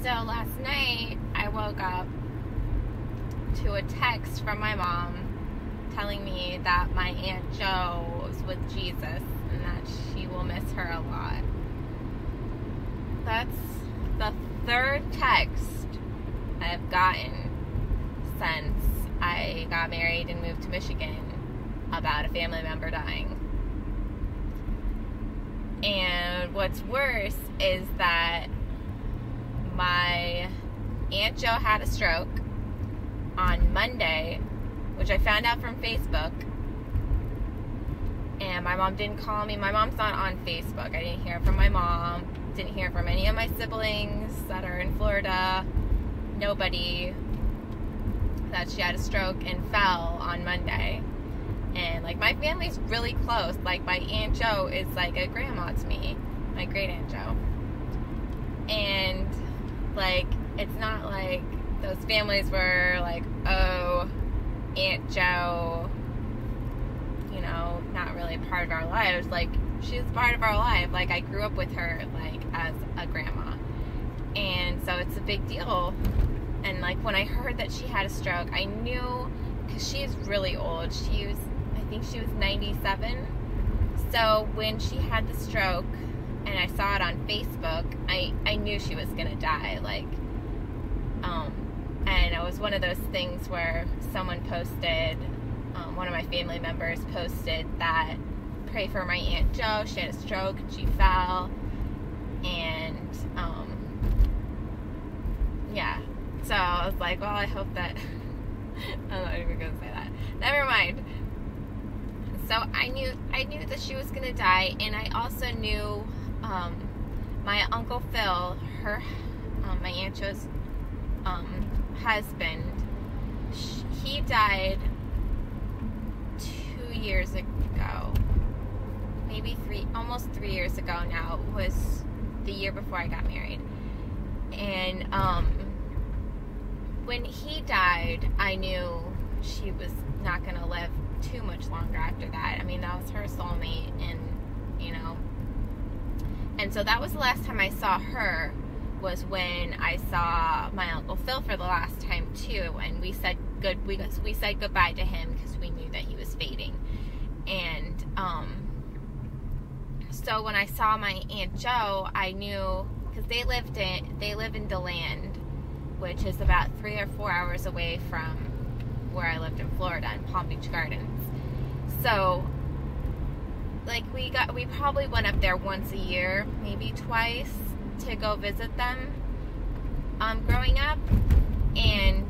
So last night I woke up to a text from my mom telling me that my Aunt Jo was with Jesus and that she will miss her a lot. That's the third text I've gotten since I got married and moved to Michigan about a family member dying. And what's worse is that my Aunt Jo had a stroke on Monday, which I found out from Facebook. And my mom didn't call me. My mom's not on Facebook. I didn't hear from my mom. Didn't hear from any of my siblings that are in Florida. Nobody. That she had a stroke and fell on Monday. And, like, my family's really close. Like, my Aunt Jo is like a grandma to me. My great Aunt Jo. And, like, it's not like those families were like, oh, Aunt Jo, you know, not really part of our lives. Like, she's part of our life. Like, I grew up with her, like, as a grandma. And so it's a big deal. And, like, when I heard that she had a stroke, I knew, because she's really old. I think she was 97. So when she had the stroke, and I saw it on Facebook, I knew she was going to die. Like, and it was one of those things where someone posted, one of my family members posted that, pray for my Aunt Jo, she had a stroke and she fell. And, yeah. So I was like, well, I hope that, I'm not even going to say that. Never mind. So I knew that she was going to die, and I also knew, my Uncle Phil, my Aunt Jo's, husband, he died 2 years ago, maybe almost 3 years ago now. It was the year before I got married. And, when he died, I knew she was not going to live too much longer after that. I mean, that was her soulmate, and, you know, and so that was the last time I saw her, was when I saw my Uncle Phil for the last time too, and we said goodbye to him because we knew that he was fading. And so when I saw my Aunt Jo, I knew, because they live in DeLand, which is about 3 or 4 hours away from where I lived in Florida, in Palm Beach Gardens. So, like, we probably went up there once a year, maybe twice, to go visit them, growing up. And,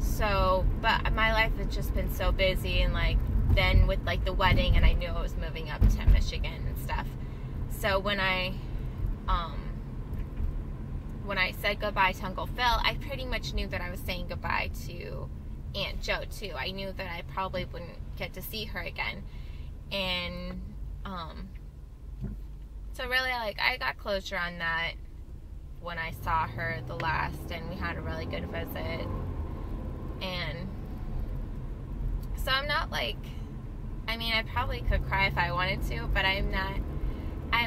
so, but my life has just been so busy, and, like, then with, like, the wedding, and I knew I was moving up to Michigan and stuff. So when I said goodbye to Uncle Phil, I pretty much knew that I was saying goodbye to Aunt Jo too. I knew that I probably wouldn't get to see her again. And, so really, like, I got closure on that when I saw her the last, and we had a really good visit. And so I'm not, like, I mean, I probably could cry if I wanted to, but I'm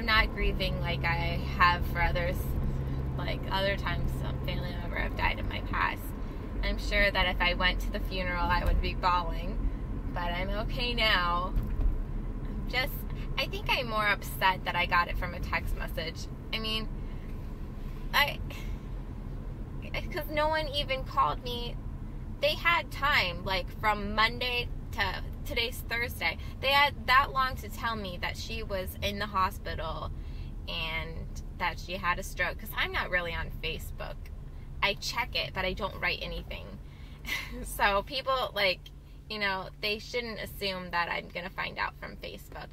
not grieving like I have for others, like other times some family member have died in my past. I'm sure that if I went to the funeral, I would be bawling, but I'm okay now. I think I'm more upset that I got it from a text message. I mean, because no one even called me. They had time, like, from Monday to today's Thursday. They had that long to tell me that she was in the hospital and that she had a stroke, because I'm not really on Facebook. I check it, but I don't write anything. So people, like, you know, they shouldn't assume that I'm going to find out from Facebook.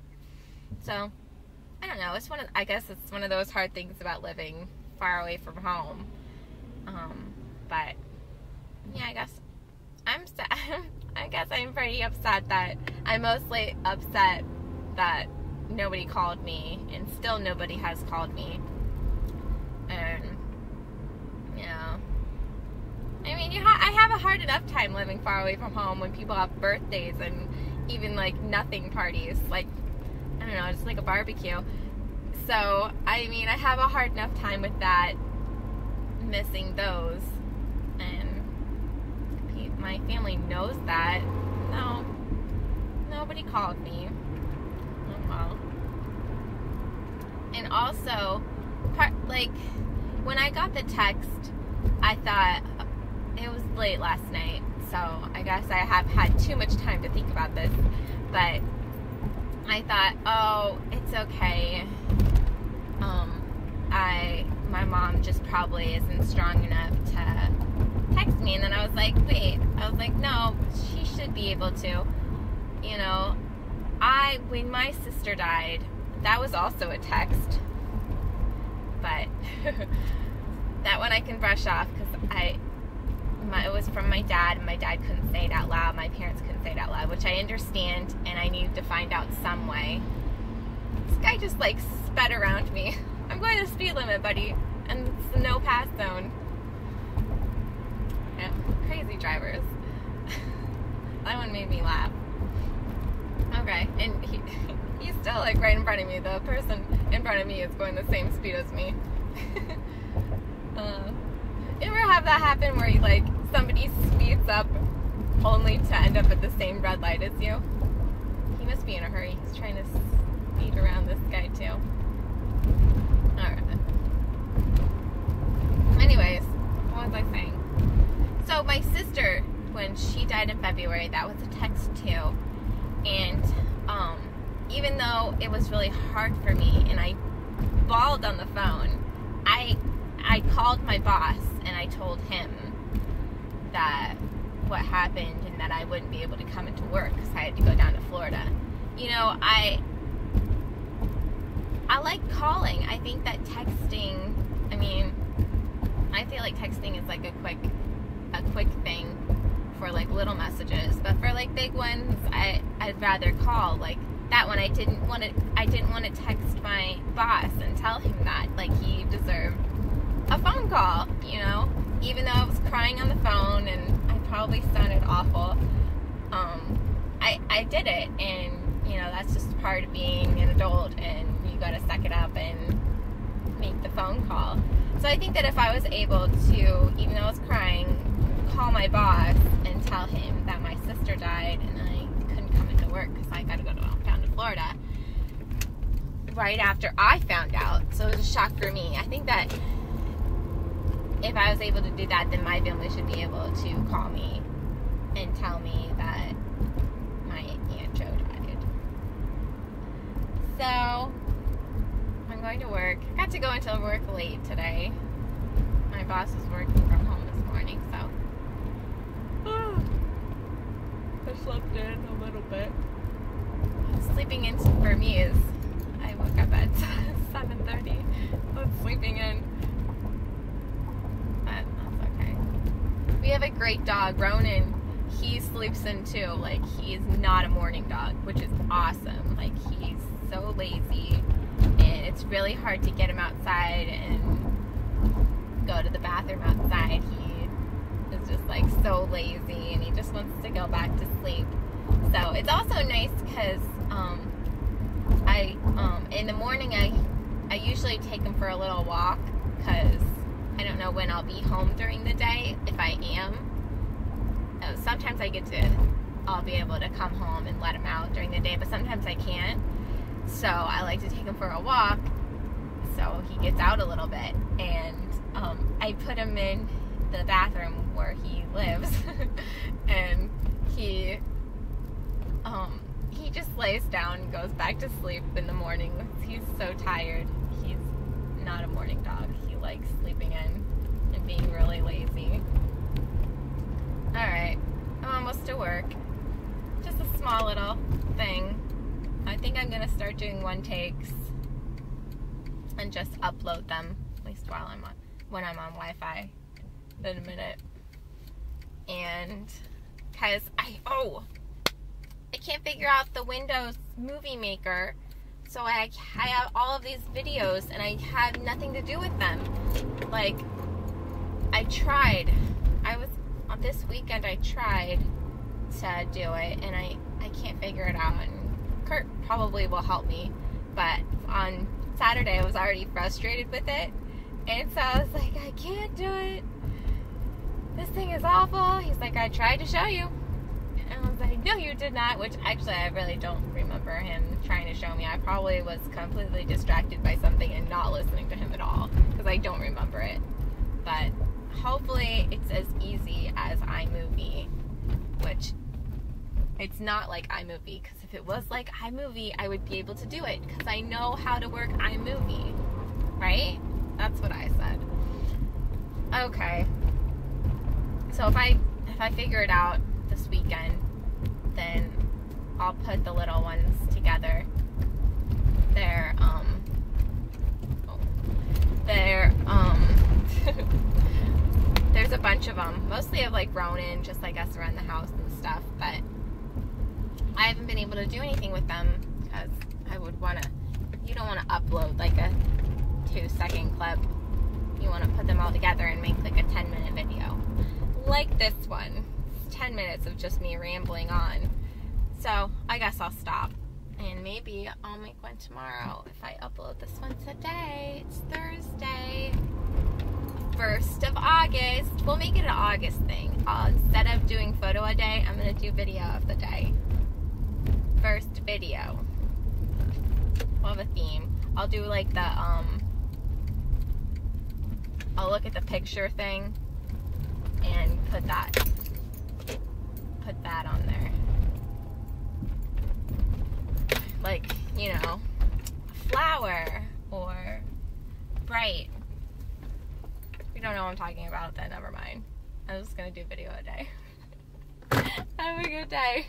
So, I don't know. I guess it's one of those hard things about living far away from home. But, yeah, I guess I'm pretty upset that, I'm mostly upset that nobody called me, and still nobody has called me. And, yeah. I mean, I have a hard enough time living far away from home when people have birthdays and even, like, nothing parties. Like, I don't know, just like a barbecue. So, I mean, I have a hard enough time with that, missing those, and my family knows that. No, nobody called me. Oh well. And also, when I got the text, I thought it was late last night, so I guess I have had too much time to think about this, but I thought, oh, it's okay. My mom just probably isn't strong enough to text me. And then I was like, wait. I was like, no, she should be able to. You know, when my sister died, that was also a text. But that one I can brush off because it was from my dad, and my dad couldn't say it out loud. My parents couldn't say it out loud, which I understand, and I needed to find out some way. This guy just sped around me. I'm going the speed limit, buddy, and it's the no pass zone. Yeah, crazy drivers. That one made me laugh. Okay, and he's still right in front of me. The person in front of me is going the same speed as me. You ever have that happen where somebody speeds up only to end up at the same red light as you? He must be in a hurry. He's trying to speed around this guy too. Alright. Anyways, what was I saying? So my sister, when she died in February, that was a text too. And even though it was really hard for me and I bawled on the phone, I called my boss and I told him that what happened and that I wouldn't be able to come into work because I had to go down to Florida. You know, I like calling. I think that texting, I feel like texting is a quick thing for little messages, but for big ones, I'd rather call. That one, I didn't want to text my boss and tell him that he deserved a phone call, you know, even though I was crying on the phone and I probably sounded awful. I did it, and you know, that's just part of being an adult, and you gotta suck it up and make the phone call. So I think that if I was able to, even though I was crying, call my boss and tell him that my sister died and I couldn't come into work because I gotta go down to Florida right after I found out. So it was a shock for me. I think that if I was able to do that, then my family should be able to call me and tell me that my Aunt Jo died. So I'm going to work. I got to go into work late today. My boss was working from home this morning, so I slept in a little bit. Sleeping in for me is, I woke up at 7:30. I was sleeping in. But that's okay. We have a great dog, Ronan. He sleeps in too. He's not a morning dog, which is awesome. He's so lazy, and it's really hard to get him outside and go to the bathroom outside. He is just so lazy, and he just wants to go back to sleep. So it's also nice because in the morning I usually take him for a little walk because I don't know when I'll be home during the day. If I am, sometimes I'll be able to come home and let him out during the day, but sometimes I can't. So I like to take him for a walk so he gets out a little bit, and I put him in the bathroom where he lives and he just lays down and goes back to sleep in the morning. He's so tired. He's not a morning dog. He likes sleeping in and being really lazy. Alright, I'm almost to work. Just a small little thing. I think I'm going to start doing one takes and just upload them, at least when I'm on Wi-Fi in a minute. And because I can't figure out the Windows Movie Maker, so I have all of these videos and I have nothing to do with them. I tried. This weekend I tried to do it, and I can't figure it out, and Kurt probably will help me, but on Saturday I was already frustrated with it, and so I was like, I can't do it. This thing is awful. He's like, I tried to show you. And I was like, no, you did not. Which, actually, I really don't remember him trying to show me. I probably was completely distracted by something and not listening to him at all. Because I don't remember it. But hopefully it's as easy as iMovie. Which, it's not like iMovie. Because if it was like iMovie, I would be able to do it. Because I know how to work iMovie. Right? That's what I said. Okay. So if I figure it out this weekend, then I'll put the little ones together. There's a bunch of them, mostly of like Ronan, just like us around the house and stuff, but I haven't been able to do anything with them because you don't want to upload like a 2-second clip. You want to put them all together and make like a 10-minute video. Like this one. It's 10 minutes of just me rambling on. So I guess I'll stop. And maybe I'll make one tomorrow if I upload this one today. It's Thursday. 1st of August. We'll make it an August thing. Instead of doing photo a day, I'm going to do video of the day. First video. We'll have a theme. I'll do like the, I'll look at the picture thing and put that on there. Like, you know, flower or bright. If you don't know what I'm talking about, then never mind. I'm just gonna do video a day. Have a good day.